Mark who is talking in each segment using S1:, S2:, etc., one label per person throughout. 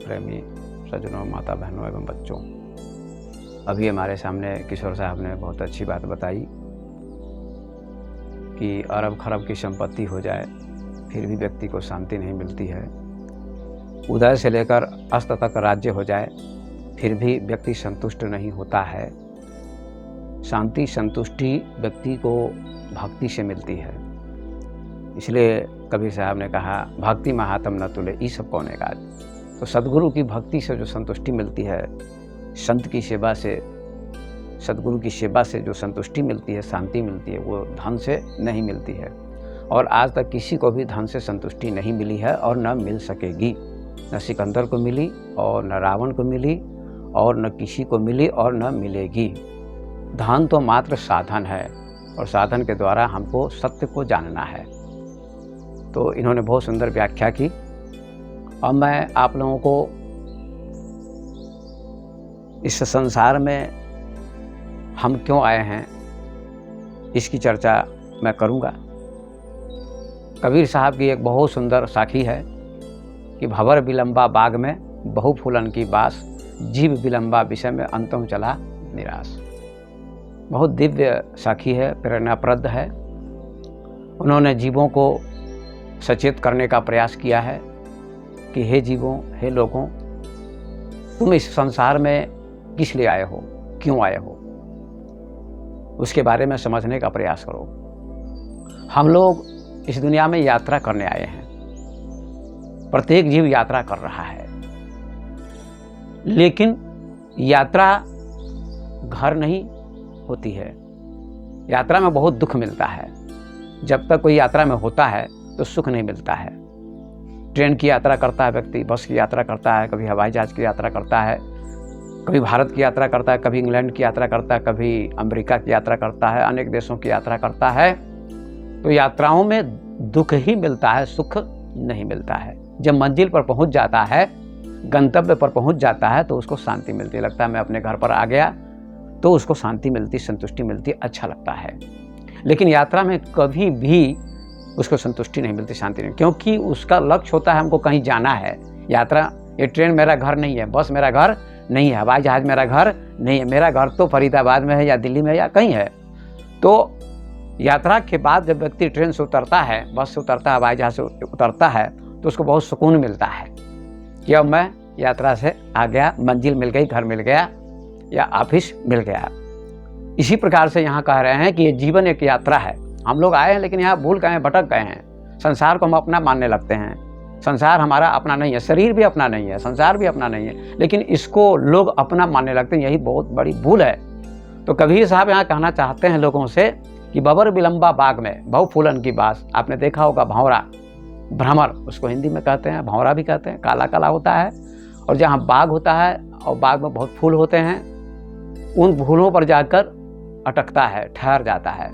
S1: प्रेमी सज्जनों, माता बहनों एवं बच्चों, अभी हमारे सामने किशोर साहब ने बहुत अच्छी बात बताई कि अरब खरब की संपत्ति हो जाए फिर भी व्यक्ति को शांति नहीं मिलती है। उदय से लेकर अस्त तक राज्य हो जाए फिर भी व्यक्ति संतुष्ट नहीं होता है। शांति संतुष्टि व्यक्ति को भक्ति से मिलती है। इसलिए कबीर साहब ने कहा, भक्ति महात्म न तुले ई सब कौने का। तो सदगुरु की भक्ति से जो संतुष्टि मिलती है, संत की सेवा से, सदगुरु की सेवा से जो संतुष्टि मिलती है, शांति मिलती है, वो धन से नहीं मिलती है। और आज तक किसी को भी धन से संतुष्टि नहीं मिली है और न मिल सकेगी। न सिकंदर को मिली और न रावण को मिली और न किसी को मिली और न मिलेगी। धन तो मात्र साधन है और साधन के द्वारा हमको सत्य को जानना है। तो इन्होंने बहुत सुंदर व्याख्या की। अब मैं आप लोगों को इस संसार में हम क्यों आए हैं इसकी चर्चा मैं करूंगा। कबीर साहब की एक बहुत सुंदर साखी है कि भंवर विलंबा बाग में बहु फूलन की बास, जीव विलंबा विषय में अंतों चला निराश। बहुत दिव्य साखी है, प्रेरणाप्रद है। उन्होंने जीवों को सचेत करने का प्रयास किया है कि हे जीवों, हे लोगों, तुम इस संसार में किस लिए आए हो, क्यों आए हो, उसके बारे में समझने का प्रयास करो। हम लोग इस दुनिया में यात्रा करने आए हैं। प्रत्येक जीव यात्रा कर रहा है, लेकिन यात्रा घर नहीं होती है। यात्रा में बहुत दुख मिलता है। जब तक कोई यात्रा में होता है तो सुख नहीं मिलता है। ट्रेन की यात्रा करता है व्यक्ति, बस की यात्रा करता है, कभी हवाई जहाज की यात्रा करता है, कभी भारत की यात्रा करता है, कभी इंग्लैंड की यात्रा करता है, कभी अमेरिका की यात्रा करता है, अनेक देशों की यात्रा करता है। तो यात्राओं में दुख ही मिलता है, सुख नहीं मिलता है। जब मंजिल पर पहुंच जाता है, गंतव्य पर पहुंच जाता है, तो उसको शांति मिलती है। लगता है मैं अपने घर पर आ गया, तो उसको शांति मिलती, संतुष्टि मिलती, अच्छा लगता है। लेकिन यात्रा में कभी भी उसको संतुष्टि नहीं मिलती, शांति नहीं, क्योंकि उसका लक्ष्य होता है हमको कहीं जाना है। यात्रा, ये ट्रेन मेरा घर नहीं है, बस मेरा घर नहीं है, हवाई जहाज मेरा घर नहीं है। मेरा घर तो फरीदाबाद में है या दिल्ली में है या कहीं है। तो यात्रा के बाद जब व्यक्ति ट्रेन से उतरता है, बस से उतरता है, हवाई जहाज से उतरता है, तो उसको बहुत सुकून मिलता है कि अब मैं यात्रा से आ गया, मंजिल मिल गई, घर मिल गया या ऑफिस मिल गया। इसी प्रकार से यहाँ कह रहे हैं कि ये जीवन एक यात्रा है। हम लोग आए हैं लेकिन यहाँ भूल गए हैं, भटक गए हैं। संसार को हम अपना मानने लगते हैं। संसार हमारा अपना नहीं है, शरीर भी अपना नहीं है, संसार भी अपना नहीं है, लेकिन इसको लोग अपना मानने लगते हैं। यही बहुत बड़ी भूल है। तो कबीर साहब यहाँ कहना चाहते हैं लोगों से कि भंवर विलंबा बाग में बहु फूलन की बास। आपने देखा होगा भंवरा, भ्रमर उसको हिंदी में कहते हैं, भंवरा भी कहते हैं, काला काला होता है। और जहाँ बाग होता है और बाग में बहुत फूल होते हैं, उन फूलों पर जाकर अटकता है, ठहर जाता है,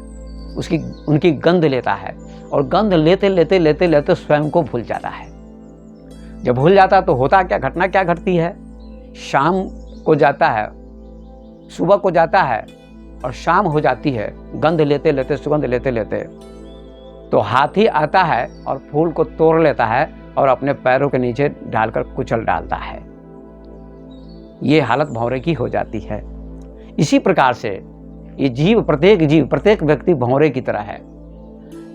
S1: उनकी गंध लेता है और गंध लेते लेते लेते लेते स्वयं को भूल जाता है। जब भूल जाता तो होता क्या, घटना क्या घटती है, शाम को जाता है, सुबह को जाता है और शाम हो जाती है। गंध लेते लेते, सुगंध लेते लेते तो हाथी आता है और फूल को तोड़ लेता है और अपने पैरों के नीचे डालकर कुचल डालता है। ये हालत भंवरे की हो जाती है। इसी प्रकार से ये जीव, प्रत्येक व्यक्ति भंवरे की तरह है।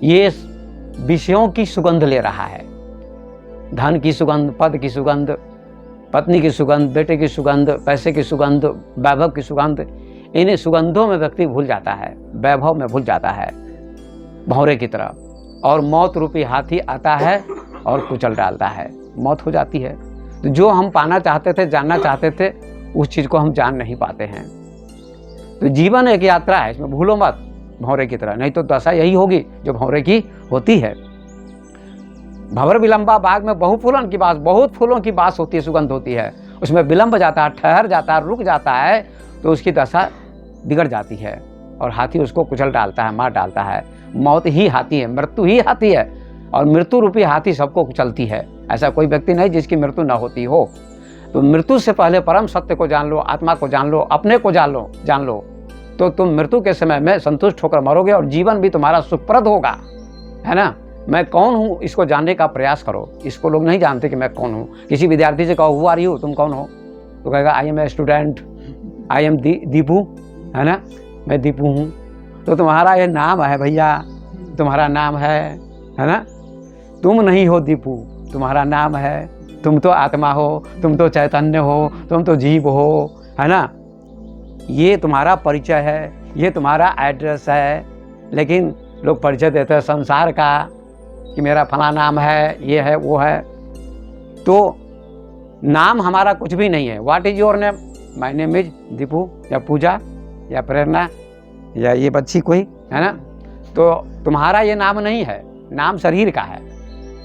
S1: ये विषयों की सुगंध ले रहा है, धन की सुगंध, पद की सुगंध, पत्नी की सुगंध, बेटे की सुगंध, पैसे की सुगंध, वैभव की सुगंध। इन्हीं सुगंधों में व्यक्ति भूल जाता है, वैभव में भूल जाता है भंवरे की तरह। और मौत रूपी हाथी आता है और कुचल डालता है, मौत हो जाती है। तो जो हम पाना चाहते थे, जानना चाहते थे, उस चीज़ को हम जान नहीं पाते हैं। तो जीवन एक यात्रा है, इसमें भूलो मत भंवरे की तरह, नहीं तो दशा यही होगी जो भंवरे की होती है। भंवर विलंबा बाग में बहु फूलन की बास, बहुत फूलों की बास होती है, सुगंध होती है। उसमें विलंब जाता है, ठहर जाता है, रुक जाता है, तो उसकी दशा बिगड़ जाती है और हाथी उसको कुचल डालता है, मार डालता है। मौत ही हाथी है, मृत्यु ही हाथी है, और मृत्यु रूपी हाथी सबको कुचलती है। ऐसा कोई व्यक्ति नहीं जिसकी मृत्यु न होती हो। तो मृत्यु से पहले परम सत्य को जान लो, आत्मा को जान लो, अपने को जान लो, तो तुम मृत्यु के समय में संतुष्ट होकर मरोगे और जीवन भी तुम्हारा सुखप्रद होगा, है ना। मैं कौन हूँ इसको जानने का प्रयास करो। इसको लोग नहीं जानते कि मैं कौन हूँ। किसी विद्यार्थी से कहो हु आर यू, तुम कौन हो, तो कहेगा I am a student, I am Deepu, है ना, मैं दीपू हूँ। तो तुम्हारा ये नाम है भैया, तुम्हारा नाम है ना, तुम नहीं हो दीपू, तुम्हारा नाम है, तुम तो आत्मा हो, तुम तो चैतन्य हो, तुम तो जीव हो, है ना। ये तुम्हारा परिचय है, ये तुम्हारा एड्रेस है। लेकिन लोग परिचय देते हैं संसार का कि मेरा फला नाम है, ये है, वो है। तो नाम हमारा कुछ भी नहीं है। What is your name? My name is Deepu, या पूजा, या प्रेरणा, या ये बच्ची कोई, है ना। तो तुम्हारा ये नाम नहीं है, नाम शरीर का है।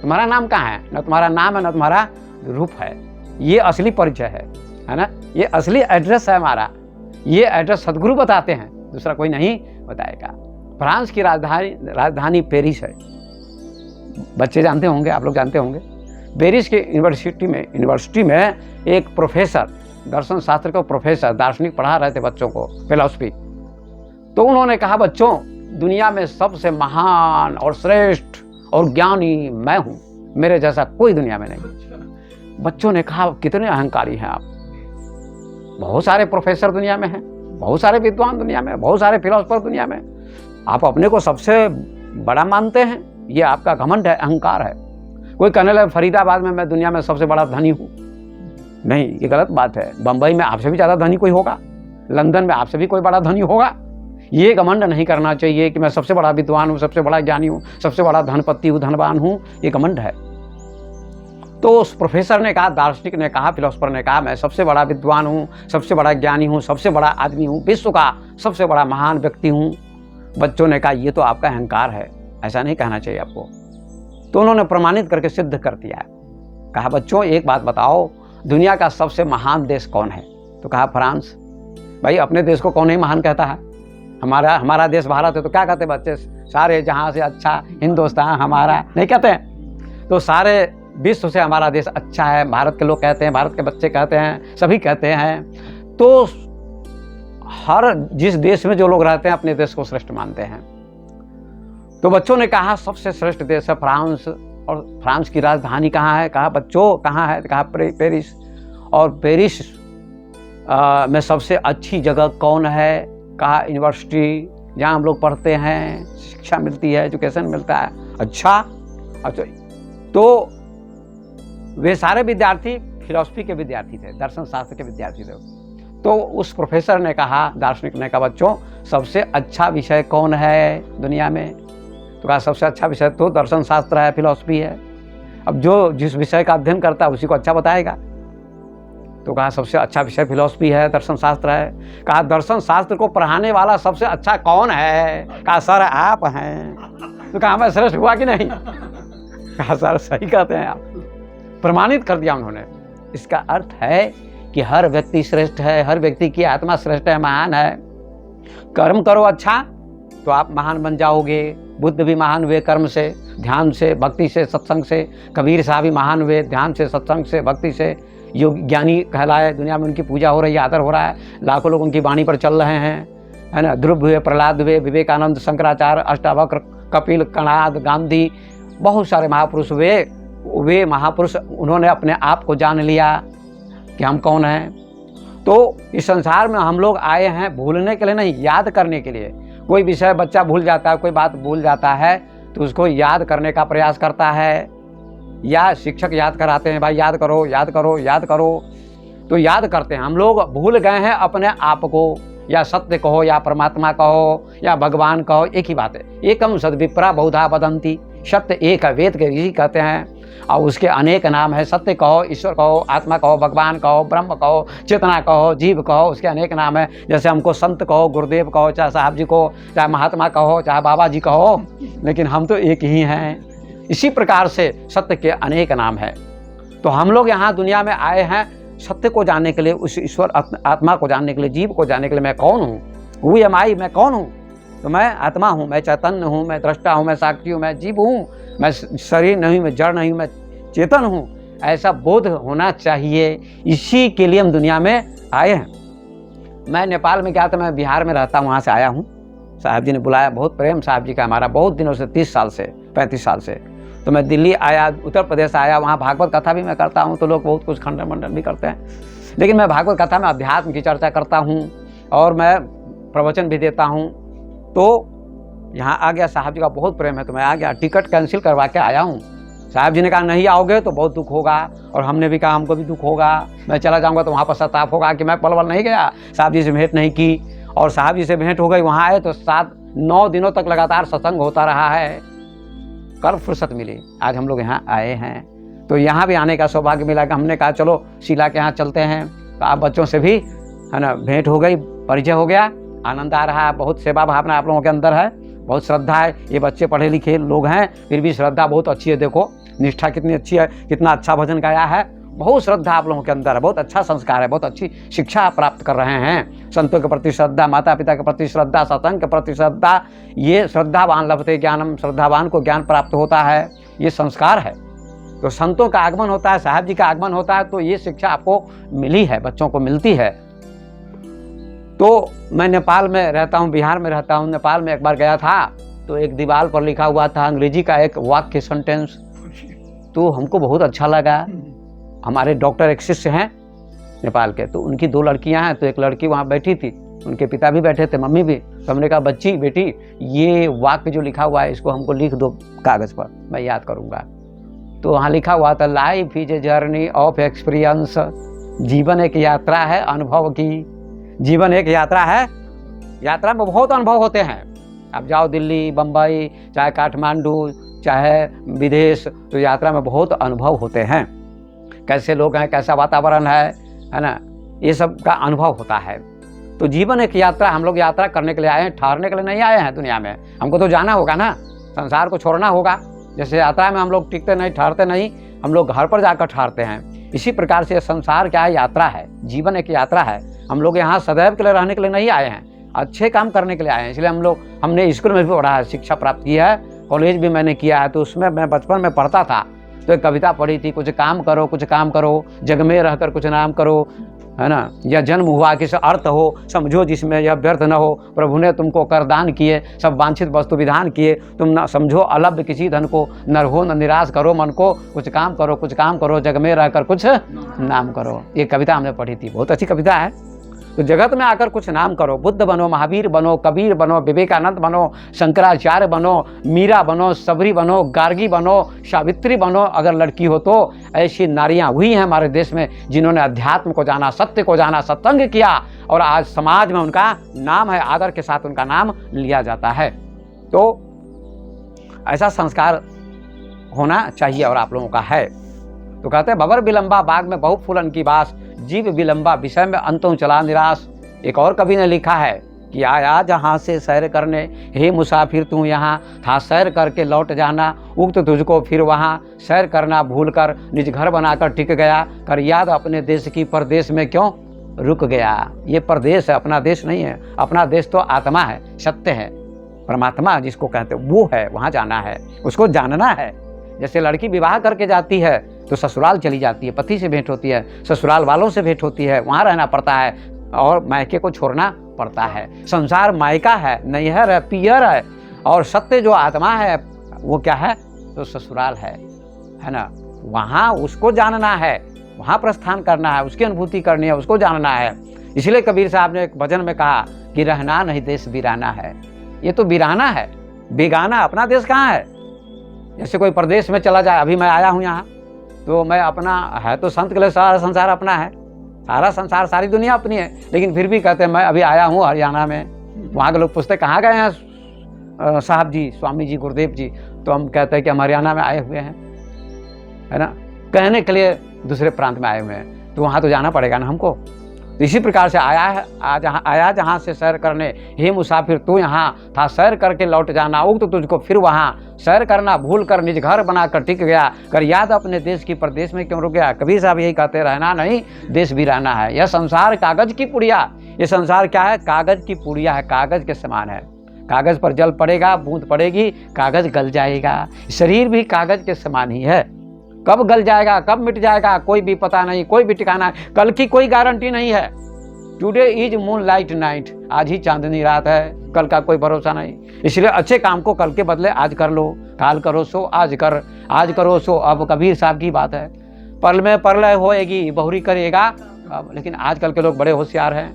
S1: तुम्हारा नाम कहाँ है? न तुम्हारा नाम है, न तुम्हारा रूप है। ये असली परिचय है ना। ये असली एड्रेस है हमारा। ये एड्रेस सदगुरु बताते हैं, दूसरा कोई नहीं बताएगा। फ्रांस की राजधानी पेरिस है। बच्चे जानते होंगे, आप लोग जानते होंगे। पेरिस की यूनिवर्सिटी में एक प्रोफेसर, दर्शन शास्त्र का प्रोफेसर, दार्शनिक पढ़ा रहे थे बच्चों को, फिलॉसफी। तो उन्होंने कहा, बच्चों, दुनिया में सबसे महान और श्रेष्ठ और ज्ञानी मैं हूं, मेरे जैसा कोई दुनिया में नहीं। बच्चों ने कहा, कितने अहंकारी हैं आप। बहुत सारे प्रोफेसर दुनिया में हैं, बहुत सारे विद्वान दुनिया में, बहुत सारे फिलोसफर दुनिया में, आप अपने को सबसे बड़ा मानते हैं। ये आपका घमंड है, अहंकार है। कोई कहने लगे फरीदाबाद में मैं दुनिया में सबसे बड़ा धनी हूँ, नहीं, ये गलत बात है। बंबई में आपसे भी ज़्यादा धनी कोई होगा, लंदन में आपसे भी कोई बड़ा धनी होगा। ये घमंड नहीं करना चाहिए कि मैं सबसे बड़ा विद्वान हूँ, सबसे बड़ा ज्ञानी हूँ, सबसे बड़ा धनपति हूँ, धनवान हूँ। ये घमंड है। तो उस प्रोफेसर ने कहा, दार्शनिक ने कहा, फिलोसफर ने कहा, मैं सबसे बड़ा विद्वान हूँ, सबसे बड़ा ज्ञानी हूँ, सबसे बड़ा आदमी हूँ, विश्व का सबसे बड़ा महान व्यक्ति हूँ। बच्चों ने कहा, ये तो आपका अहंकार है, ऐसा नहीं कहना चाहिए आपको। तो उन्होंने प्रमाणित करके सिद्ध कर दिया। कहा, बच्चों, एक बात बताओ, दुनिया का सबसे महान देश कौन है? तो कहा, फ्रांस। भाई, अपने देश को कौन नहीं महान कहता है? हमारा देश भारत है, तो क्या कहते बच्चे? सारे जहां से अच्छा हिंदुस्तान हमारा, नहीं कहते? तो सारे विश्व से हमारा देश अच्छा है, भारत के लोग कहते हैं, भारत के बच्चे कहते हैं, सभी कहते हैं। तो हर जिस देश में जो लोग रहते हैं अपने देश को श्रेष्ठ मानते हैं। तो बच्चों ने कहा, सबसे श्रेष्ठ देश है फ्रांस। और फ्रांस की राजधानी कहाँ है? कहा, बच्चों, कहाँ है? कहा, पेरिस। और पेरिस में सबसे अच्छी जगह कौन है? कहा, यूनिवर्सिटी, जहाँ हम लोग पढ़ते हैं, शिक्षा मिलती है, एजुकेशन मिलता है। अच्छा। तो वे सारे विद्यार्थी फिलॉसफी के विद्यार्थी थे, दर्शन शास्त्र के विद्यार्थी थे। तो उस प्रोफेसर ने कहा, दार्शनिक ने कहा, बच्चों, सबसे अच्छा विषय कौन है दुनिया में? तो कहा, सबसे अच्छा विषय तो दर्शन शास्त्र है, फिलॉसफी है। अब जो जिस विषय का अध्ययन करता है उसी को अच्छा बताएगा। तो कहा, सबसे अच्छा विषय फिलॉसफी है, दर्शन शास्त्र है। कहा, दर्शन शास्त्र को पढ़ाने वाला सबसे अच्छा कौन है? कहा, सर, आप हैं। तो कहा, मैं श्रेष्ठ हुआ कि नहीं? कहा, सर, सही कहते हैं आप। प्रमाणित कर दिया उन्होंने। इसका अर्थ है कि हर व्यक्ति श्रेष्ठ है, हर व्यक्ति की आत्मा श्रेष्ठ है, महान है। कर्म करो अच्छा तो आप महान बन जाओगे। बुद्ध भी महान हुए कर्म से, ध्यान से, भक्ति से, सत्संग से। कबीर साहब भी महान हुए ध्यान से, सत्संग से, भक्ति से। योग ज्ञानी कहलाए, दुनिया में उनकी पूजा हो रही है, आदर हो रहा है, लाखों लोग उनकी वाणी पर चल रहे हैं, है ना। ध्रुव हुए, प्रहलाद हुए, विवेकानंद, शंकराचार्य, अष्टावक्र, कपिल, कणाद, गांधी, बहुत सारे महापुरुष हुए। वे महापुरुष, उन्होंने अपने आप को जान लिया कि हम कौन हैं। तो इस संसार में हम लोग आए हैं भूलने के लिए नहीं, याद करने के लिए। कोई विषय बच्चा भूल जाता है, कोई बात भूल जाता है, तो उसको याद करने का प्रयास करता है, या शिक्षक याद कराते हैं, भाई याद करो, याद करो, याद करो। तो याद करते हैं। हम लोग भूल गए हैं अपने आप को, या सत्य कहो, या परमात्मा कहो, या भगवान कहो, एक ही बात है। एकम सद्विप्रा बहुधा वदन्ति। सत्य एक है, वेद के ऋषि कहते हैं, और उसके अनेक नाम है। सत्य कहो, ईश्वर कहो, आत्मा कहो, भगवान कहो, ब्रह्म कहो, चेतना कहो, जीव कहो, उसके अनेक नाम है। जैसे हमको संत कहो, गुरुदेव कहो, चाहे साहब जी को, चाहे महात्मा कहो, चाहे बाबा जी कहो, लेकिन हम तो एक ही हैं। इसी प्रकार से सत्य के अनेक नाम है। तो हम लोग यहाँ दुनिया में आए हैं सत्य को जानने के लिए, उस ईश्वर आत्मा को जानने के लिए, जीव को जानने के लिए। मैं कौन हूँ? हु एम आई, मैं कौन हूँ? तो मैं आत्मा हूँ, मैं चैतन्य हूँ, मैं दृष्टा हूँ, मैं साक्षी हूँ, मैं जीव हूँ, मैं शरीर नहीं, मैं जड़ नहीं, मैं चेतन हूँ। ऐसा बोध होना चाहिए। इसी के लिए हम दुनिया में आए हैं। मैं नेपाल में गया था, मैं बिहार में रहता हूँ, वहाँ से आया हूँ। साहब जी ने बुलाया, बहुत प्रेम साहब जी का हमारा, बहुत दिनों से, 30 साल से, 35 साल से। तो मैं दिल्ली आया, उत्तर प्रदेश आया, वहाँ भागवत कथा भी मैं करता हूँ, तो लोग बहुत कुछ खंडन मंडन भी करते हैं, लेकिन मैं भागवत कथा में अध्यात्म की चर्चा करता हूँ और मैं प्रवचन भी देता हूँ। तो यहाँ आ गया, साहब जी का बहुत प्रेम है तो मैं आ गया, टिकट कैंसिल करवा के आया हूँ। साहब जी ने कहा नहीं आओगे तो बहुत दुख होगा, और हमने भी कहा हमको भी दुख होगा, मैं चला जाऊँगा तो वहाँ पश्चाताप होगा कि मैं पलवल नहीं गया, साहब जी से भेंट नहीं की। और साहब जी से भेंट हो गई, वहाँ आए तो 7-9 दिनों तक लगातार सत्संग होता रहा है। कल फुर्सत मिली, आज हम लोग यहाँ आए हैं, तो यहाँ भी आने का सौभाग्य मिला कि हमने कहा चलो शीला के यहाँ चलते हैं। तो आप बच्चों से भी है ना भेंट हो गई, परिचय हो गया, आनंद आ रहा है, बहुत सेवा भावना आप लोगों के अंदर है, बहुत श्रद्धा है। ये बच्चे पढ़े लिखे लोग हैं, फिर भी श्रद्धा बहुत अच्छी है, देखो निष्ठा कितनी अच्छी है, कितना अच्छा भजन गाया है, बहुत श्रद्धा आप लोगों के अंदर है, बहुत अच्छा संस्कार है, बहुत अच्छी शिक्षा आप प्राप्त कर रहे हैं। संतों के प्रति श्रद्धा, माता पिता के प्रति श्रद्धा, सत्संग के प्रति श्रद्धा, ये श्रद्धावान लभते ज्ञानम, श्रद्धावान को ज्ञान प्राप्त होता है, ये संस्कार है। तो संतों का आगमन होता है, साहब जी का आगमन होता है, तो ये शिक्षा आपको मिली है, बच्चों को मिलती है। तो मैं नेपाल में रहता हूँ, बिहार में रहता हूँ, नेपाल में एक बार गया था, तो एक दीवार पर लिखा हुआ था अंग्रेजी का एक वाक्य, सेंटेंस, तो हमको बहुत अच्छा लगा। हमारे डॉक्टर एक शिष्य हैं नेपाल के, तो उनकी 2 लड़कियां हैं, तो एक लड़की वहाँ बैठी थी, उनके पिता भी बैठे थे, मम्मी भी। तो हमने कहा बच्ची बेटी ये वाक्य जो लिखा हुआ है इसको हमको लिख दो कागज़ पर, मैं याद करूँगा। तो वहाँ लिखा हुआ था life is a journey of experience, जीवन एक यात्रा है अनुभव की। जीवन एक यात्रा है, यात्रा में बहुत अनुभव होते हैं। आप जाओ दिल्ली, बम्बई, चाहे काठमांडू, चाहे विदेश, तो यात्रा में बहुत अनुभव होते हैं, कैसे लोग हैं, कैसा वातावरण है ना, ये सब का अनुभव होता है। तो जीवन एक यात्रा, हम लोग यात्रा करने के लिए आए हैं, ठहरने के लिए नहीं आए हैं दुनिया में, हमको तो जाना होगा ना, संसार को छोड़ना होगा। जैसे यात्रा में हम लोग टिकते नहीं, ठहरते नहीं, हम लोग घर पर जाकर ठहरते हैं, इसी प्रकार से संसार क्या है, यात्रा है, जीवन एक यात्रा है। हम लोग यहाँ सदैव के लिए रहने के लिए नहीं आए हैं, अच्छे काम करने के लिए आए हैं। इसलिए हमने स्कूल में भी पढ़ा है, शिक्षा प्राप्त की है, कॉलेज भी मैंने किया है। तो उसमें मैं बचपन में पढ़ता था, तो एक कविता पढ़ी थी, कुछ काम करो कुछ काम करो, जग में रहकर कुछ नाम करो, है ना, यह जन्म हुआ किस अर्थ हो, समझो जिसमें यह व्यर्थ न हो, प्रभु ने तुमको कर दान किए, सब वांछित वस्तु विधान किए, तुम न समझो अलभ्य किसी धन को, नर हो न निराश करो मन को, कुछ काम करो, जग में रहकर कुछ नाम करो। ये कविता हमने पढ़ी थी, बहुत अच्छी कविता है। तो जगत में आकर कुछ नाम करो, बुद्ध बनो, महावीर बनो, कबीर बनो, विवेकानंद बनो, शंकराचार्य बनो, मीरा बनो, सबरी बनो, गार्गी बनो, सावित्री बनो। अगर लड़की हो तो ऐसी नारियां हुई हैं हमारे देश में जिन्होंने अध्यात्म को जाना, सत्य को जाना, सत्संग किया, और आज समाज में उनका नाम है, आदर के साथ उनका नाम लिया जाता है। तो ऐसा संस्कार होना चाहिए और आप लोगों का है। तो कहते हैं बबर विलंबा बाग में बहु फूलन की बास, जीव विलंबा विषय में अंतों चला निराश। एक और कवि ने लिखा है कि आया जहाँ से सैर करने, हे मुसाफिर तू यहाँ था, सैर करके लौट जाना, उक्त तुझको फिर वहाँ, सैर करना भूल कर निज घर बनाकर टिक गया, कर याद अपने देश की, परदेश में क्यों रुक गया। ये परदेश है, अपना देश नहीं है। अपना देश तो आत्मा है, सत्य है, परमात्मा जिसको कहते हैं वो है, वहाँ जाना है, उसको जानना है। जैसे लड़की विवाह करके जाती है तो ससुराल चली जाती है, पति से भेंट होती है, ससुराल वालों से भेंट होती है, वहाँ रहना पड़ता है और मायके को छोड़ना पड़ता है। संसार मायका है, नैहर है, पियर है, और सत्य जो आत्मा है वो क्या है, तो ससुराल है ना। वहाँ उसको जानना है, वहाँ प्रस्थान करना है, उसकी अनुभूति करनी है, उसको जानना है। इसलिए कबीर साहब ने एक भजन में कहा कि रहना नहीं देश वीराना है। ये तो वीराना है, बेगाना, अपना देश कहाँ है। जैसे कोई प्रदेश में चला जाए, अभी मैं आया हूँ यहाँ, तो मैं अपना है, तो संत के लिए सारा संसार अपना है, सारा संसार, सारी दुनिया अपनी है, लेकिन फिर भी कहते हैं मैं अभी आया हूँ हरियाणा में। वहाँ के लोग पूछते कहाँ गए हैं साहब जी, स्वामी जी, गुरुदेव जी, तो हम कहते हैं कि हम हरियाणा में आए हुए हैं, है ना, कहने के लिए दूसरे प्रांत में आए हुए हैं, तो वहाँ तो जाना पड़ेगा ना हमको। तो इसी प्रकार से आया जहाँ से सैर करने, हे मुसाफिर तू यहाँ था, सैर करके लौट जाना, उक्त तुझको फिर वहाँ, सैर करना भूल कर निज घर बनाकर टिक गया, कर याद अपने देश की, परदेश में क्यों रुक गया। कबीर साहब यही कहते, रहना नहीं देश वीराना है। यह संसार कागज की पुड़िया, ये संसार क्या है, कागज की पुड़िया है, कागज के समान है। कागज पर जल पड़ेगा, बूंद पड़ेगी, कागज गल जाएगा। शरीर भी कागज के समान ही है, कब गल जाएगा, कब मिट जाएगा, कोई भी पता नहीं, कोई भी ठिकाना, कल की कोई गारंटी नहीं है। Today is moon light night, आज ही चांदनी रात है, कल का कोई भरोसा नहीं। इसलिए अच्छे काम को कल के बदले आज कर लो, काल करो सो आज कर, आज करो सो अब। कबीर साहब की बात है, पल में प्रलय होएगी बहुरी करेगा अब। लेकिन आजकल के लोग बड़े होशियार हैं,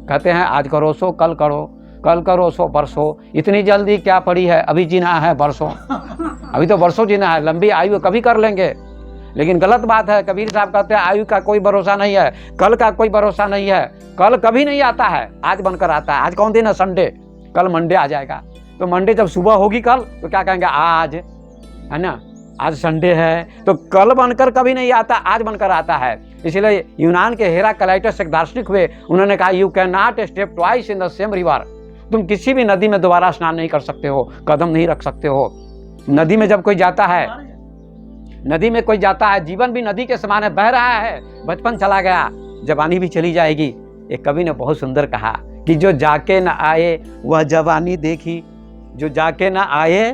S1: कहते हैं आज करो सो कल करो, कल करो सो बरसों, इतनी जल्दी क्या पड़ी है, अभी जीना है बरसों, अभी तो बरसों जीना है, लंबी आयु कभी कर लेंगे। लेकिन गलत बात है। कबीर साहब कहते हैं आयु का कोई भरोसा नहीं है, कल का कोई भरोसा नहीं है, कल कभी नहीं आता है, आज बनकर आता है। आज कौन दिन है? संडे, कल मंडे आ जाएगा। तो मंडे जब सुबह होगी कल तो क्या कहेंगे? आज है ना, आज संडे है, तो कल बनकर कभी नहीं आता, आज बनकर आता है। इसलिए यूनान के हेराक्लाइटस एक दार्शनिक हुए, उन्होंने कहा you can not step twice in the same river. तुम किसी भी नदी में दोबारा स्नान नहीं कर सकते हो, कदम नहीं रख सकते हो। नदी में जब कोई जाता है, नदी में कोई जाता है, जीवन भी नदी के समान है, बह रहा है। बचपन चला गया, जवानी भी चली जाएगी। एक कवि ने बहुत सुंदर कहा कि जो जाके न आए वह जवानी देखी, जो जाके न आए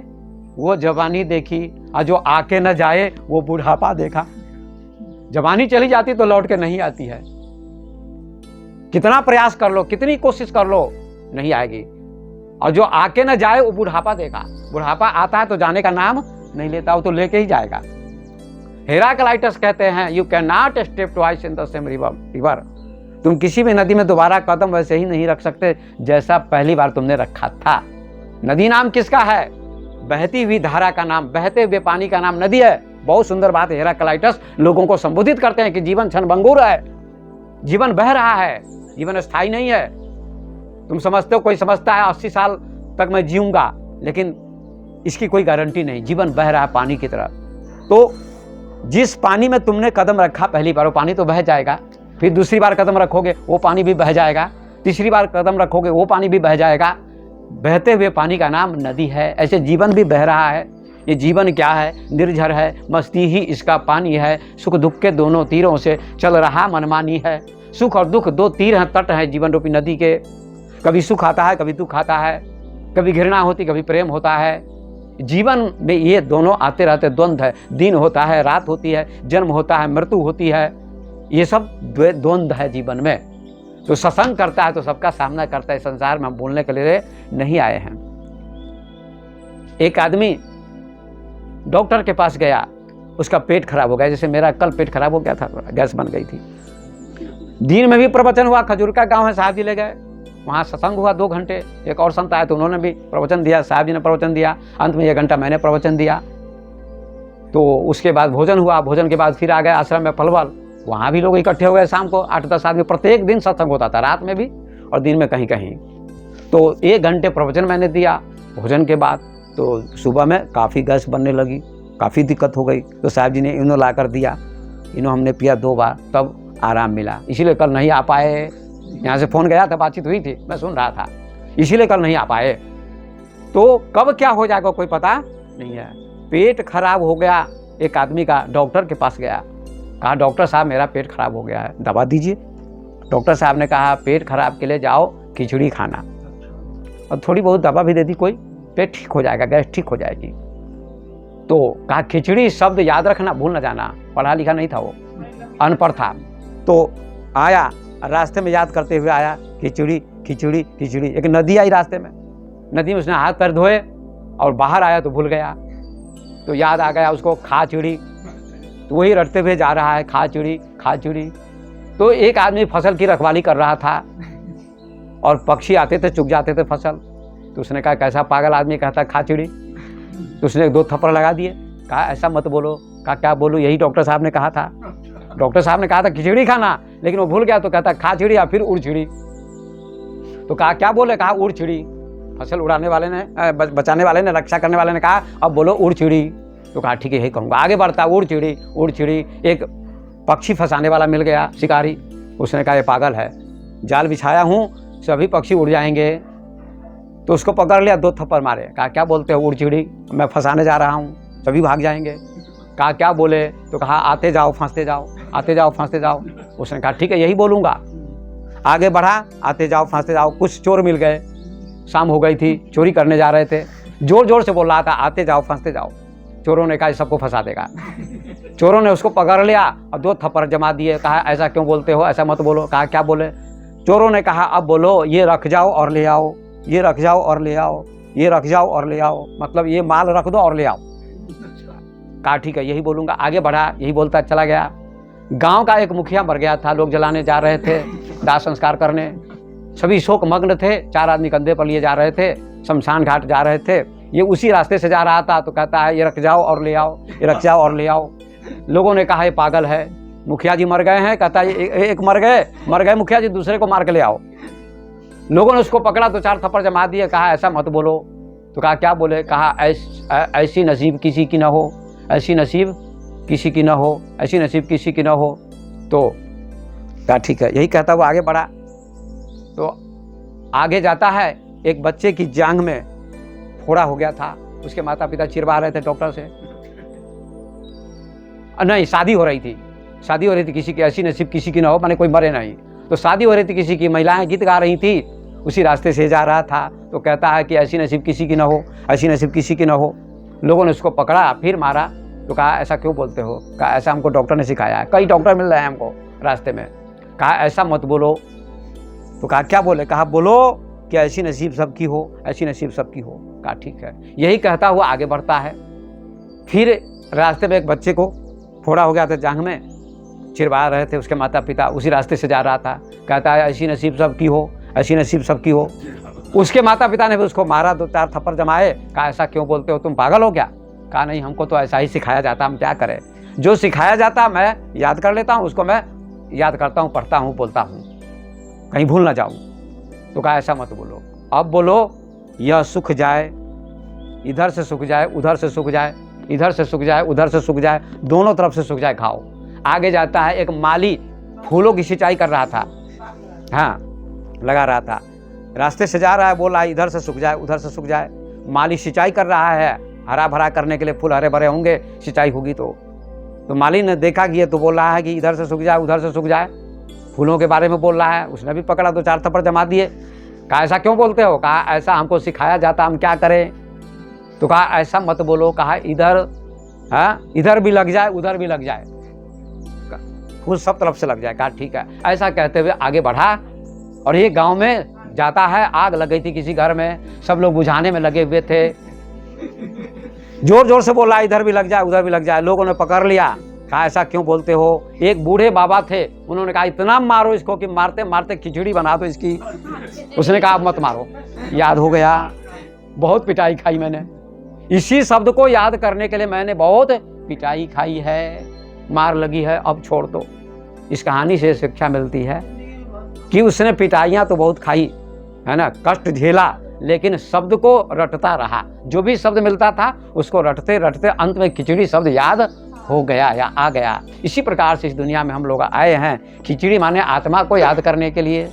S1: वो जवानी देखी, और जो आके न जाए वो बुढ़ापा देखा। जवानी चली जाती तो लौट के नहीं आती है। कितना प्रयास कर लो, कितनी कोशिश कर लो, नहीं आएगी। और जो आके न जाए वो बुढ़ापा देखा। बुढ़ापा आता है तो जाने का नाम नहीं लेता, वो तो लेके ही जाएगा। हेराक्लाइटस कहते हैं you can not step twice in the same river. तुम किसी भी नदी में दोबारा कदम वैसे ही नहीं रख सकते जैसा पहली बार तुमने रखा था। नदी नाम किसका है? बहती हुई धारा का नाम, बहते हुए पानी का नाम नदी है। बहुत सुंदर बात है। हेराक्लाइटस लोगों को संबोधित करते हैं कि जीवन क्षणभंगुर है, जीवन बह रहा है, जीवन स्थायी नहीं है। तुम समझते हो, कोई समझता है 80 साल तक मैं जीऊंगा, लेकिन इसकी कोई गारंटी नहीं। जीवन बह रहा है पानी की तरह। तो जिस पानी में तुमने कदम रखा पहली बार, वो पानी तो बह जाएगा। फिर दूसरी बार कदम रखोगे वो पानी भी बह जाएगा, तीसरी बार कदम रखोगे वो पानी भी बह जाएगा। बहते हुए पानी का नाम नदी है। ऐसे जीवन भी बह रहा है। ये जीवन क्या है? निर्झर है, मस्ती ही इसका पानी है। सुख दुख के दोनों तीरों से चल रहा मनमानी है। सुख और दुख दो तीर हैं, तट है जीवन रूपी नदी के। कभी सुख आता है, कभी दुख आता है, कभी घृणा होती, कभी प्रेम होता है। जीवन में ये दोनों आते रहते द्वंद्व है। दिन होता है, रात होती है, जन्म होता है, मृत्यु होती है। ये सब द्वंद्व है जीवन में। तो सत्संग करता है तो सबका सामना करता है। संसार में हम बोलने के लिए नहीं आए हैं। एक आदमी डॉक्टर के पास गया, उसका पेट खराब हो गया। जैसे मेरा कल पेट खराब हो गया था, गैस बन गई थी। दिन में भी प्रवचन हुआ, खजूर का गांव है, साहब जी ले गए, वहाँ सत्संग हुआ 2 घंटे। एक और संत आए तो उन्होंने भी प्रवचन दिया, साहब जी ने प्रवचन दिया। अंत में 1 घंटा मैंने प्रवचन दिया। तो उसके बाद भोजन हुआ। भोजन के बाद फिर आ गए आश्रम में पलवल, वहाँ भी लोग इकट्ठे हो गए। शाम को 8-10 आदमी, प्रत्येक दिन सत्संग होता था, रात में भी और दिन में कहीं कहीं। तो 1 घंटे प्रवचन मैंने दिया। भोजन के बाद तो सुबह में काफ़ी गैस बनने लगी, काफ़ी दिक्कत हो गई। तो साहब जी ने इनो ला कर दिया, इनो हमने पिया 2 बार, तब आराम मिला। इसीलिए कल नहीं आ पाए। यहाँ से फ़ोन गया था, बातचीत हुई थी, मैं सुन रहा था, इसीलिए कल नहीं आ पाए। तो कब क्या हो जाएगा कोई पता नहीं है। पेट खराब हो गया एक आदमी का, डॉक्टर के पास गया, कहा डॉक्टर साहब मेरा पेट खराब हो गया है, दवा दीजिए। डॉक्टर साहब ने कहा पेट खराब के लिए जाओ खिचड़ी खाना, और थोड़ी बहुत दवा भी दे दी, कोई पेट ठीक हो जाएगा, गैस ठीक हो जाएगी। तो कहा खिचड़ी शब्द याद रखना, भूल न जाना। पढ़ा लिखा नहीं था वो, अनपढ़ था। तो आया, रास्ते में याद करते हुए आया, खिचड़ी खिचड़ी खिचड़ी। एक नदी आई रास्ते में, नदी में उसने हाथ पैर धोए और बाहर आया तो भूल गया। तो याद आ गया उसको खा चिड़ी, तो वही रटते हुए जा रहा है, खा चिड़ी खा चिड़ी। तो एक आदमी फसल की रखवाली कर रहा था और पक्षी आते थे, चुग जाते थे फसल। तो उसने कहा कैसा पागल आदमी कहता खा चिड़ी। तो उसने 2 थप्पड़ लगा दिए, कहा ऐसा मत बोलो। कहा क्या बोलूँ, यही डॉक्टर साहब ने कहा था। डॉक्टर साहब ने कहा था खिचड़ी खाना, लेकिन वो भूल गया तो कहता खा चिड़ी या फिर उड़ चिड़ी। तो कहा क्या बोले, कहा उड़ चिड़ी। फसल उड़ाने वाले ने, बचाने वाले ने, रक्षा करने वाले ने कहा अब बोलो उड़ चिड़ी। तो कहा ठीक है यही कहूँगा। आगे बढ़ता उड़ चिड़ी उड़ चिड़ी। एक पक्षी फंसाने वाला मिल गया, शिकारी। उसने कहा ये पागल है, जाल बिछाया हूँ सभी पक्षी उड़ जाएंगे। तो उसको पकड़ लिया, 2 थप्पड़ मारे। कहा क्या बोलते हो उड़ चिड़ी, मैं फंसाने जा रहा हूँ, सभी भाग जाएंगे। कहा क्या बोले, तो कहा आते जाओ फंसते जाओ, आते जाओ फंसते जाओ। उसने कहा ठीक है यही बोलूँगा। आगे बढ़ा, आते जाओ फंसते जाओ। कुछ चोर मिल गए, शाम हो गई थी, चोरी करने जा रहे थे, जोर जोर से बोल रहा था आते जाओ फंसते जाओ। चोरों ने कहा सबको फंसा देगा। चोरों ने उसको पकड़ लिया और 2 थप्पड़ जमा दिए। कहा ऐसा क्यों बोलते हो, ऐसा मत बोलो। कहा क्या बोले। चोरों ने कहा अब बोलो ये रख जाओ और ले आओ, ये रख जाओ और ले आओ, ये रख जाओ और ले आओ। मतलब ये माल रख दो और ले आओ। कहा ठीक है यही बोलूँगा। आगे बढ़ा, यही बोलता चला गया। गांव का एक मुखिया मर गया था, लोग जलाने जा रहे थे, दाह संस्कार करने, सभी शोक मग्न थे। 4 आदमी कंधे पर लिए जा रहे थे, शमशान घाट जा रहे थे। ये उसी रास्ते से जा रहा था तो कहता है ये रख जाओ और ले आओ, ये रख जाओ और ले आओ। लोगों ने कहा ये पागल है, मुखिया जी मर गए हैं। कहता है एक मर गए मुखिया जी, दूसरे को मार के ले आओ। लोगों ने उसको पकड़ा तो 4 थप्पड़ जमा दिए। कहा ऐसा मत बोलो। तो कहा क्या बोले? कहा ऐसी नसीब किसी की न हो, ऐसी नसीब किसी की न हो, ऐसी नसीब किसी की न हो। तो कहा ठीक है, यही कहता हुआ आगे बढ़ा। तो आगे जाता है, एक बच्चे की जांघ में फोड़ा हो गया था। उसके माता पिता चिरवा रहे थे डॉक्टर से। नहीं, शादी हो रही थी किसी की, ऐसी नसीब किसी की ना हो, माने कोई मरे नहीं। तो शादी हो रही थी किसी की, महिलाएं गीत गा रही थी, उसी रास्ते से जा रहा था। तो कहता है कि ऐसी नसीब किसी की ना हो, ऐसी नसीब किसी की ना हो। लोगों ने उसको पकड़ा, फिर मारा। तो कहा ऐसा क्यों बोलते हो? कहा ऐसा हमको डॉक्टर ने सिखाया है, कई डॉक्टर मिल रहे हैं हमको रास्ते में। कहा ऐसा मत बोलो। तो कहा क्या बोले? कहा बोलो कि ऐसी नसीब सबकी हो, ऐसी नसीब सबकी हो। कहा ठीक है, यही कहता हुआ आगे बढ़ता है। फिर रास्ते में एक बच्चे को फोड़ा हो गया था जांघ में, चिरवा रहे थे उसके माता पिता, उसी रास्ते से जा रहा था। कहता है ऐसी नसीब सबकी हो, ऐसी नसीब सबकी हो। उसके माता पिता ने भी उसको मारा, 2-4 थप्पड़ जमाए। कहा ऐसा क्यों बोलते हो, तुम पागल हो क्या? कहा नहीं, हमको तो ऐसा ही सिखाया जाता, हम क्या करें। जो सिखाया जाता मैं याद कर लेता हूँ, उसको मैं याद करता हूँ, पढ़ता हूँ, बोलता हूँ, कहीं भूल ना जाऊँ। तो कहा ऐसा मत बोलो, अब बोलो यह सुख जाए, इधर से सुख जाए, उधर से सुख जाए, इधर से सुख जाए, उधर से सुख जाए, दोनों तरफ से सुख जाए, खाओ। आगे जाता है, एक माली फूलों की सिंचाई कर रहा था, हाँ लगा रहा था, रास्ते से जा रहा है, बोला इधर से सुख जाए, उधर से सुख जाए। माली सिंचाई कर रहा है, हरा भरा करने के लिए, फूल हरे भरे होंगे, सिंचाई होगी। तो माली ने देखा कि ये तो बोल रहा है कि इधर से सूख जाए, उधर से सूख जाए, फूलों के बारे में बोल रहा है। उसने भी पकड़ा, 2-4 थप्पड़ जमा दिए। कहा ऐसा क्यों बोलते हो? कहा ऐसा हमको सिखाया जाता, हम क्या करें। तो कहा ऐसा मत बोलो। कहा इधर भी लग जाए, उधर भी लग जाए, फूल सब तरफ से लग जाए। कहा ठीक है। ऐसा कहते हुए आगे बढ़ा और ये गाँव में जाता है। आग लग गई थी किसी घर में, सब लोग बुझाने में लगे हुए थे। जोर जोर से बोला इधर भी लग जाए, उधर भी लग जाए। लोगों ने पकड़ लिया। कहा ऐसा क्यों बोलते हो? एक बूढ़े बाबा थे, उन्होंने कहा इतना मारो इसको कि मारते मारते खिचड़ी बना दो इसकी। उसने कहा मत मारो। याद हो गया, बहुत पिटाई खाई मैंने, इसी शब्द को याद करने के लिए मैंने बहुत पिटाई खाई है, मार लगी है, अब छोड़ दो। इस कहानी से शिक्षा मिलती है कि उसने पिटाइयाँ तो बहुत खाई है ना, कष्ट झेला, लेकिन शब्द को रटता रहा। जो भी शब्द मिलता था उसको रटते रटते अंत में खिचड़ी शब्द याद हो गया या आ गया। इसी प्रकार से इस दुनिया में हम लोग आए हैं। खिचड़ी माने आत्मा को याद करने के लिए,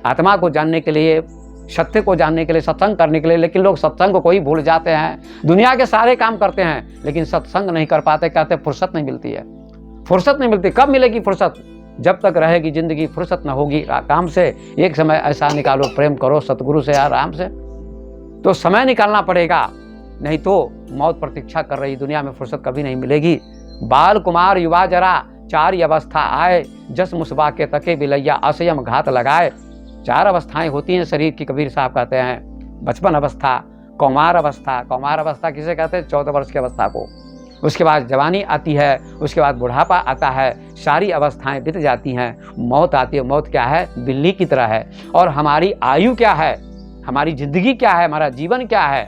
S1: आत्मा को जानने के लिए, सत्य को जानने के लिए, सत्संग करने के लिए। लेकिन लोग सत्संग को ही भूल जाते हैं। दुनिया के सारे काम करते हैं लेकिन सत्संग नहीं कर पाते। कहते फुर्सत नहीं मिलती है, फुर्सत नहीं मिलती। कब मिलेगी फुर्सत? जब तक रहेगी जिंदगी, फुर्सत न होगी काम से। एक समय ऐसा निकालो, प्रेम करो सतगुरु से आराम से। तो समय निकालना पड़ेगा, नहीं तो मौत प्रतीक्षा कर रही दुनिया में फुर्सत कभी नहीं मिलेगी। बाल कुमार युवा जरा 4 अवस्था आए, जस मुसबा के तके बिलैया असयम घात लगाए। 4 अवस्थाएं होती हैं शरीर की, कबीर साहब कहते हैं। बचपन अवस्था, कौमार अवस्था। कौमार अवस्था किसे कहते हैं? 14 वर्ष की अवस्था को। उसके बाद जवानी आती है, उसके बाद बुढ़ापा आता है, सारी अवस्थाएं बीत जाती हैं, मौत आती है। मौत क्या है? बिल्ली की तरह है। और हमारी आयु क्या है, हमारी जिंदगी क्या है, हमारा जीवन क्या है?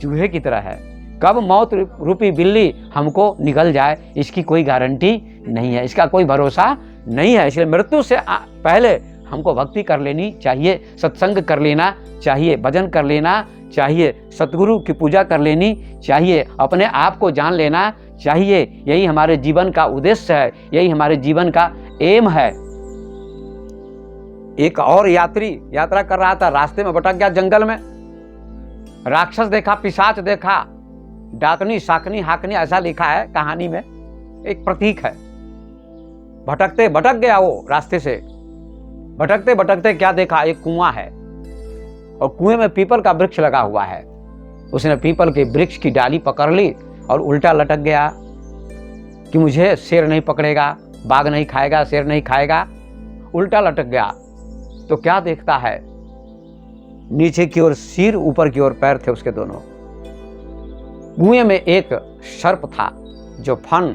S1: चूहे की तरह है। कब मौत रूपी बिल्ली हमको निगल जाए इसकी कोई गारंटी नहीं है, इसका कोई भरोसा नहीं है। इसलिए मृत्यु से पहले हमको भक्ति कर लेनी चाहिए, सत्संग कर लेना चाहिए, भजन कर लेना चाहिए, सतगुरु की पूजा कर लेनी चाहिए, अपने आप को जान लेना चाहिए। यही हमारे जीवन का उद्देश्य है, यही हमारे जीवन का एम है। एक और यात्री यात्रा कर रहा था, रास्ते में भटक गया जंगल में। राक्षस देखा, पिशाच देखा, डाकनी शाकनी हाकनी ऐसा लिखा है कहानी में, एक प्रतीक है। भटकते भटक गया वो रास्ते से, भटकते भटकते क्या देखा? एक कुआं है और कुएं में पीपल का वृक्ष लगा हुआ है। उसने पीपल के वृक्ष की डाली पकड़ ली और उल्टा लटक गया कि मुझे शेर नहीं पकड़ेगा, बाघ नहीं खाएगा, शेर नहीं खाएगा। उल्टा लटक गया तो क्या देखता है? नीचे की ओर सिर, ऊपर की ओर पैर थे उसके दोनों। कुएं में एक सर्प था, जो फन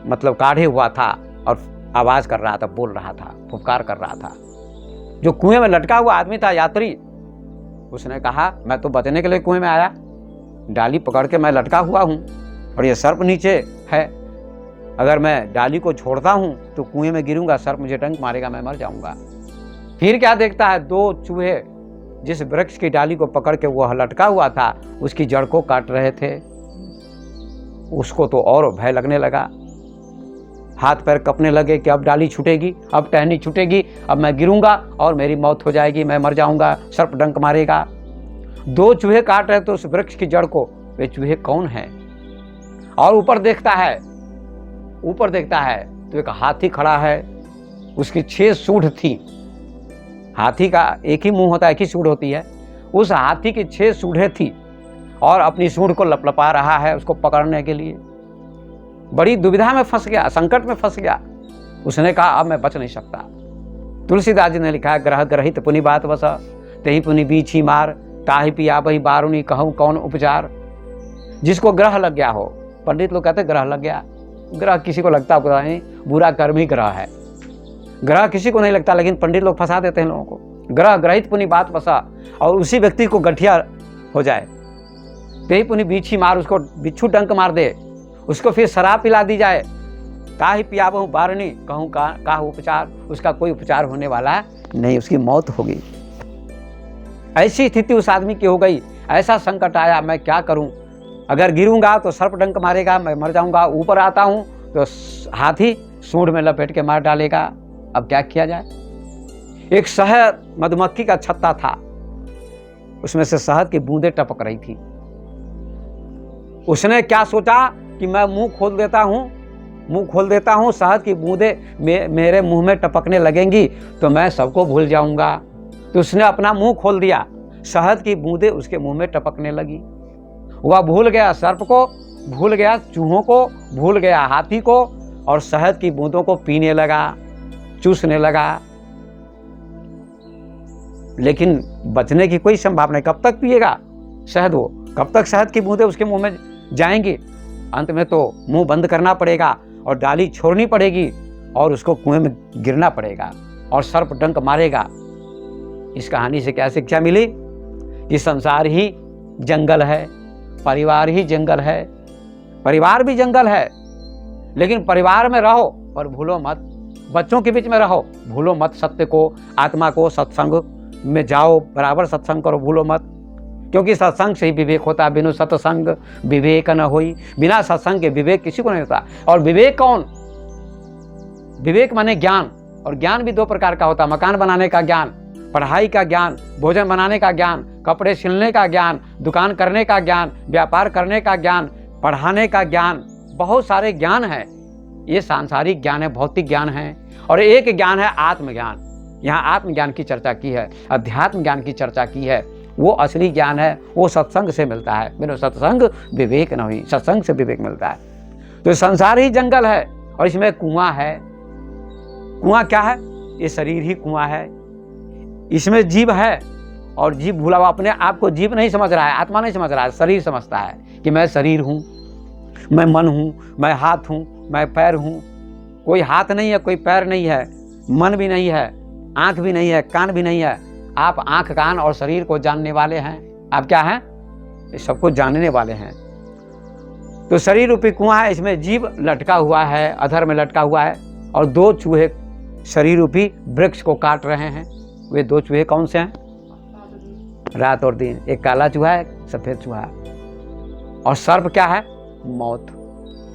S1: मतलब काढ़े हुआ था और आवाज़ कर रहा था, बोल रहा था, फुफकार कर रहा था। जो कुएं में लटका हुआ आदमी था, यात्री, उसने कहा मैं तो बचने के लिए कुएं में आया, डाली पकड़ के मैं लटका हुआ हूँ और ये सर्प नीचे है, अगर मैं डाली को छोड़ता हूँ तो कुएं में गिरूंगा, सर्प मुझे डंक मारेगा, मैं मर जाऊंगा। फिर क्या देखता है, 2 चूहे जिस वृक्ष की डाली को पकड़ के वह लटका हुआ था उसकी जड़ को काट रहे थे। उसको तो और भय लगने लगा, हाथ पैर कपने लगे कि अब डाली छूटेगी, अब टहनी छूटेगी, अब मैं गिरूंगा और मेरी मौत हो जाएगी, मैं मर जाऊंगा, सर्प डंक मारेगा। 2 चूहे काट रहे तो उस वृक्ष की जड़ को, वे चूहे कौन हैं? और ऊपर देखता है तो एक हाथी खड़ा है, उसकी 6 सूंड थी। हाथी का एक ही मुंह होता है, एक ही सूंड होती है। उस हाथी की 6 सूंडें थी और अपनी सूंड को लपलपा रहा है उसको पकड़ने के लिए। बड़ी दुविधा में फंस गया, संकट में फंस गया। उसने कहा अब मैं बच नहीं सकता। तुलसीदास जी ने लिखा है, ग्रह ग्रहित पुनि बात बस, तही पुनि बीछी मार, ताहि पिया बही बारुनी कहूँ कौन उपचार। जिसको ग्रह लग गया हो, पंडित लोग कहते ग्रह लग गया, ग्रह किसी को लगता पता नहीं, बुरा कर्म ही ग्रह है, ग्रह किसी को नहीं लगता, लेकिन पंडित लोग फंसा देते हैं लोगों को। ग्रह ग्रहित पुनि बात बसा, और उसी व्यक्ति को गठिया हो जाए, तही पुनि बीछी मार, उसको बिच्छू डंक मार दे, उसको फिर शराब पिला दी जाए, ताहि पियाबहु बारनी कहूँ का उपचार, उसका कोई उपचार होने वाला नहीं, उसकी मौत होगी। ऐसी स्थिति उस आदमी की हो गई, ऐसा संकट आया, मैं क्या करूं, अगर गिरूंगा तो सर्प डंक मारेगा, मैं मर जाऊंगा, ऊपर आता हूं तो हाथी सूंड में लपेट के मार डालेगा, अब क्या किया जाए। एक शहद मधुमक्खी का छत्ता था, उसमें से शहद की बूंदें टपक रही थी। उसने क्या सोचा कि मैं मुंह खोल देता हूं, शहद की बूंदें मेरे मुंह में टपकने लगेंगी तो मैं सबको भूल जाऊंगा। तो उसने अपना मुंह खोल दिया, शहद की बूंदें उसके मुंह में टपकने लगी। वह भूल गया सर्प को, भूल गया चूहों को, भूल गया हाथी को, और शहद की बूंदों को पीने लगा, चूसने लगा। लेकिन बचने की कोई संभावना नहीं, कब तक पिएगा शहद, वो कब तक शहद की बूंदें उसके मुंह में जाएंगी। अंत में तो मुंह बंद करना पड़ेगा और डाली छोड़नी पड़ेगी और उसको कुएं में गिरना पड़ेगा और सर्प डंक मारेगा। इस कहानी से क्या शिक्षा मिली कि संसार ही जंगल है, परिवार ही जंगल है, परिवार भी जंगल है, लेकिन परिवार में रहो और भूलो मत, बच्चों के बीच में रहो, भूलो मत सत्य को, आत्मा को, सत्संग में जाओ, बराबर सत्संग करो, भूलो मत, क्योंकि सत्संग से ही विवेक होता है, बिनु सत्संग विवेक न होई। बिना सत्संग के विवेक किसी को नहीं होता। और विवेक कौन? विवेक माने ज्ञान, और ज्ञान भी 2 प्रकार का होता है, मकान बनाने का ज्ञान, पढ़ाई का ज्ञान, भोजन बनाने का ज्ञान, कपड़े सिलने का ज्ञान, दुकान करने का ज्ञान, व्यापार करने का ज्ञान, पढ़ाने का ज्ञान, बहुत सारे ज्ञान हैं। ये सांसारिक ज्ञान है, भौतिक ज्ञान है, और एक ज्ञान है आत्मज्ञान। यहाँ आत्मज्ञान की चर्चा की है, अध्यात्म ज्ञान की चर्चा की है, वो असली ज्ञान है, वो सत्संग से मिलता है। बिना सत्संग विवेक न हुई, सत्संग से विवेक मिलता है। तो संसार ही जंगल है और इसमें कुआं है। कुआं क्या है? ये शरीर ही कुआं है, इसमें जीव है और जीव भूला हुआ, अपने आप को जीव नहीं समझ रहा है, आत्मा नहीं समझ रहा है, शरीर समझता है कि मैं शरीर हूँ, मैं मन हूँ, मैं हाथ हूँ, मैं पैर हूँ। कोई हाथ नहीं है, कोई पैर नहीं है, मन भी नहीं है, आँख भी नहीं है, कान भी नहीं है। आप आँख, कान और शरीर को जानने वाले हैं। आप क्या हैं? इस सबको जानने वाले हैं। तो शरीर रूपी कुआं है, इसमें जीव लटका हुआ है, अधर में लटका हुआ है, और 2 चूहे शरीर रूपी वृक्ष को काट रहे हैं। वे 2 चूहे कौन से हैं? रात और दिन। एक काला चूहा है, एक सफेद चूहा है। और सर्प क्या है? मौत।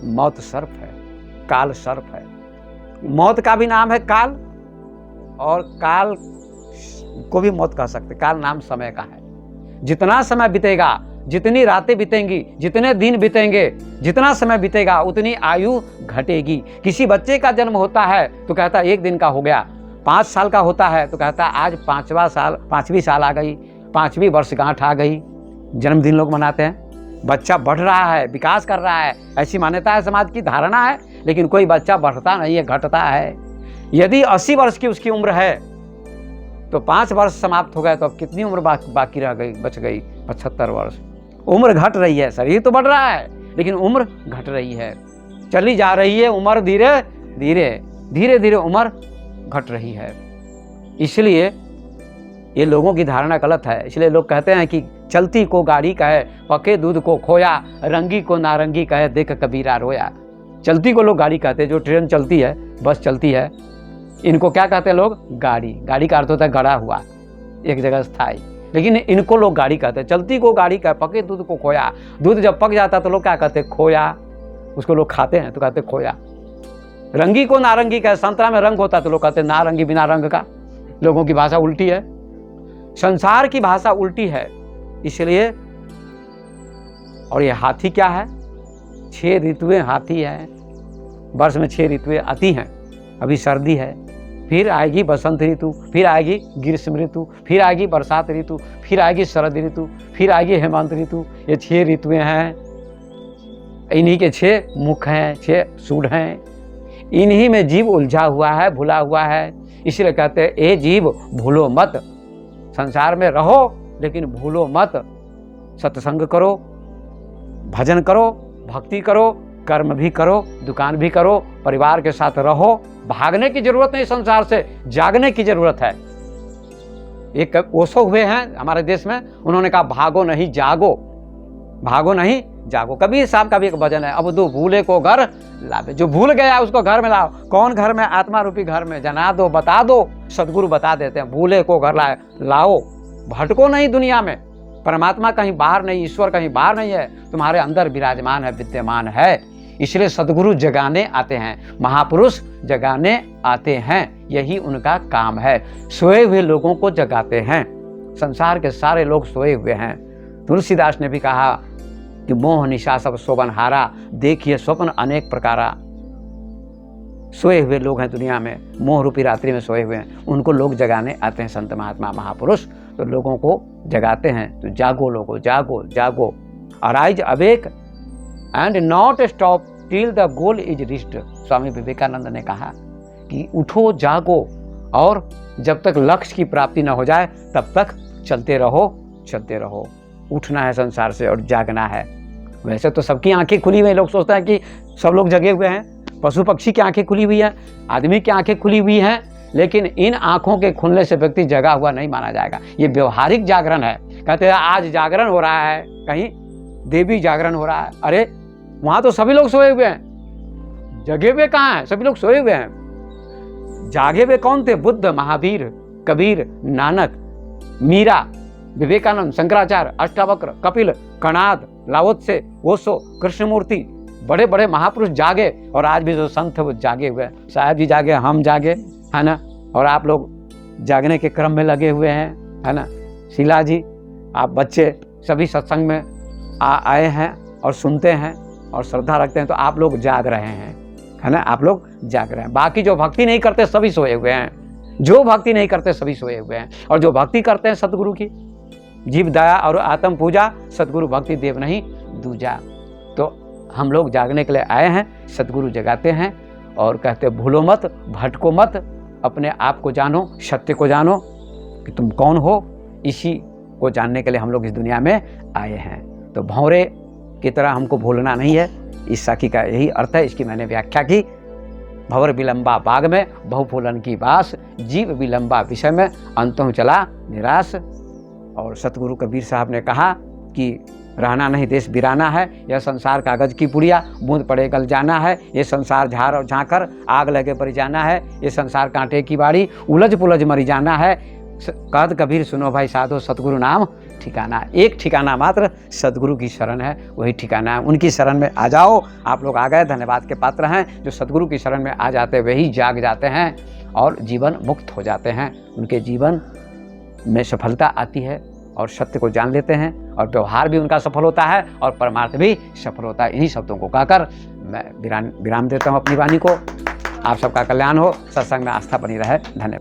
S1: मौत सर्प है, काल सर्प है। मौत का भी नाम है काल, और काल को भी मौत कह सकते। काल नाम समय का है। जितना समय बीतेगा, जितनी रातें बीतेंगी, जितने दिन बीतेंगे, जितना समय बीतेगा उतनी आयु घटेगी। किसी बच्चे का जन्म होता है तो कहता है 1 दिन का हो गया, 5 साल का होता है तो कहता है आज 5वीं साल आ गई, 5वीं वर्षगांठ आ गई। जन्मदिन लोग मनाते हैं। बच्चा बढ़ रहा है, विकास कर रहा है, ऐसी मान्यता है, समाज की धारणा है। लेकिन कोई बच्चा बढ़ता नहीं है, घटता है। यदि 80 वर्ष की उसकी उम्र है तो 5 वर्ष समाप्त हो गए, तो अब कितनी उम्र बाकी रह गई, बच गई? 75 वर्ष। उम्र घट रही है, शरीर तो बढ़ रहा है लेकिन उम्र घट रही है, चली जा रही है उम्र, धीरे धीरे उम्र घट रही है। इसलिए ये लोगों की धारणा गलत है। इसलिए लोग कहते हैं कि चलती को गाड़ी कहे, पके दूध को खोया, रंगी को नारंगी कहे, देख कबीरा रोया। चलती को लोग गाड़ी कहते हैं, जो ट्रेन चलती है, बस चलती है, इनको क्या कहते हैं लोग? गाड़ी। गाड़ी का अर्थ होता है गड़ा हुआ, एक जगह स्थायी, लेकिन इनको लोग गाड़ी कहते हैं। चलती को गाड़ी कहे, पके दूध को खोया। दूध जब पक जाता है तो लोग क्या कहते हैं? खोया। उसको लोग खाते हैं तो कहते खोया। रंगी को नारंगी कहे, संतरा में रंग होता है तो लोग कहते हैं नारंगी बिना रंग का। लोगों की भाषा उल्टी है, संसार की भाषा उल्टी है। इसलिए, और ये हाथी क्या है? 6 ऋतुएं हाथी है। वर्ष में 6 ऋतुएं आती हैं। अभी सर्दी है, फिर आएगी बसंत ऋतु, फिर आएगी ग्रीष्म ऋतु, फिर आएगी बरसात ऋतु, फिर आएगी शरद ऋतु, फिर आएगी हेमंत ऋतु। ये 6 ऋतुएं हैं। इन्हीं के 6 मुख हैं, 6 सूढ़ हैं। इन्हीं में जीव उलझा हुआ है, भुला हुआ है। इसलिए कहते हैं ए जीव भूलो मत, संसार में रहो लेकिन भूलो मत। सत्संग करो, भजन करो, भक्ति करो, कर्म भी करो, दुकान भी करो, परिवार के साथ रहो। भागने की जरूरत नहीं संसार से, जागने की जरूरत है। एक ओशो हुए हैं हमारे देश में, उन्होंने कहा भागो नहीं जागो, भागो नहीं जागो। कबीर साहब का भी एक भजन है, अब दो भूले को घर लावे। जो भूल गया उसको घर में लाओ। कौन घर में? आत्मा रूपी घर में। जना दो, बता दो। सदगुरु बता देते हैं, भूले को घर लाओ। भटको नहीं दुनिया में। परमात्मा कहीं बाहर नहीं, ईश्वर कहीं बाहर नहीं है, तुम्हारे अंदर विराजमान है, विद्यमान है। इसलिए सदगुरु जगाने आते हैं, महापुरुष जगाने आते हैं, यही उनका काम है। सोए हुए लोगों को जगाते हैं। संसार के सारे लोग सोए हुए हैं। तुलसीदास ने भी कहा कि मोह निशा सब सोबन हारा, देखिए स्वप्न अनेक प्रकारा। सोए हुए लोग हैं दुनिया में, मोह रूपी रात्रि में सोए हुए हैं, उनको लोग जगाने आते हैं। संत महात्मा महापुरुष तो लोगों को जगाते हैं। तो जागो लोगो, जागो जागो, arise awake and not stop till the goal is reached. Swami Vivekananda ने कहा कि उठो, जागो, और जब तक लक्ष्य की प्राप्ति न हो जाए तब तक चलते रहो, चलते रहो। उठना है संसार से और जागना है। वैसे तो सबकी आंखें खुली हुई हैं। लोग सोचते हैं कि सब लोग जगे हुए हैं। पशु पक्षी की आंखें खुली हुई है, आदमी की आंखें खुली हुई हैं, लेकिन इन आंखों के खुलने से व्यक्ति जगा हुआ नहीं माना जाएगा। ये व्यवहारिक जागरण है। कहते हैं आज जागरण हो रहा है, कहीं देवी जागरण हो रहा है। अरे वहां तो सभी लोग सोए हुए हैं, जगे हुए कहाँ हैं? सभी लोग सोए हुए हैं। जागे हुए कौन थे? बुद्ध, महावीर, कबीर, नानक, मीरा, विवेकानंद, शंकराचार्य, अष्टावक्र, कपिल, कणाद, लाओत्से, ओशो, कृष्णमूर्ति, बड़े बड़े महापुरुष जागे। और आज भी जो संत वो जागे हुए हैं। साहब जी जागे, हम जागे, है ना, और आप लोग जागने के क्रम में लगे हुए हैं, है ना। शीला जी, आप बच्चे सभी सत्संग में आए हैं और सुनते हैं और श्रद्धा रखते हैं, तो आप लोग जाग रहे हैं, है ना, आप लोग जाग रहे हैं। बाकी जो भक्ति नहीं करते सभी सोए हुए हैं, जो भक्ति नहीं करते सभी सोए हुए हैं। और जो भक्ति करते हैं सतगुरु की, जीव दया और आत्म पूजा, सतगुरु भक्ति देव नहीं दूजा। तो हम लोग जागने के लिए आए हैं, सतगुरु जगाते हैं और कहते भूलो मत, भटको मत, अपने आप को जानो, सत्य को जानो कि तुम कौन हो। इसी को जानने के लिए हम लोग इस दुनिया में आए हैं। तो भंवरे की तरह हमको भूलना नहीं है। इस साखी का यही अर्थ है। इसकी मैंने व्याख्या की। भंवर विलंबा बाग में, बहुफूलन की बास, जीव विलंबा विषय में, अंतों चला निराश। और सतगुरु कबीर साहब ने कहा कि रहना नहीं देश बिराना है, यह संसार कागज की पुड़िया, बूंद पड़े गल जाना है, ये संसार झाड़ और झांकर आग लगे पर जाना है, ये संसार कांटे की बाड़ी, उलझ पुलझ मरी जाना है। कहत कबीर सुनो भाई साधो, सतगुरु नाम ठिकाना। एक ठिकाना मात्र सतगुरु की शरण है, वही ठिकाना है। उनकी शरण में आ जाओ। आप लोग आ गए, धन्यवाद के पात्र हैं। जो सतगुरु की शरण में आ जाते वही जाग जाते हैं और जीवन मुक्त हो जाते हैं। उनके जीवन में सफलता आती है और सत्य को जान लेते हैं और व्यवहार भी उनका सफल होता है और परमार्थ भी सफल होता है। इन्हीं शब्दों को कहकर मैं विराम देता हूँ अपनी वाणी को। आप सबका कल्याण हो, सत्संग में आस्था बनी रहे। धन्यवाद।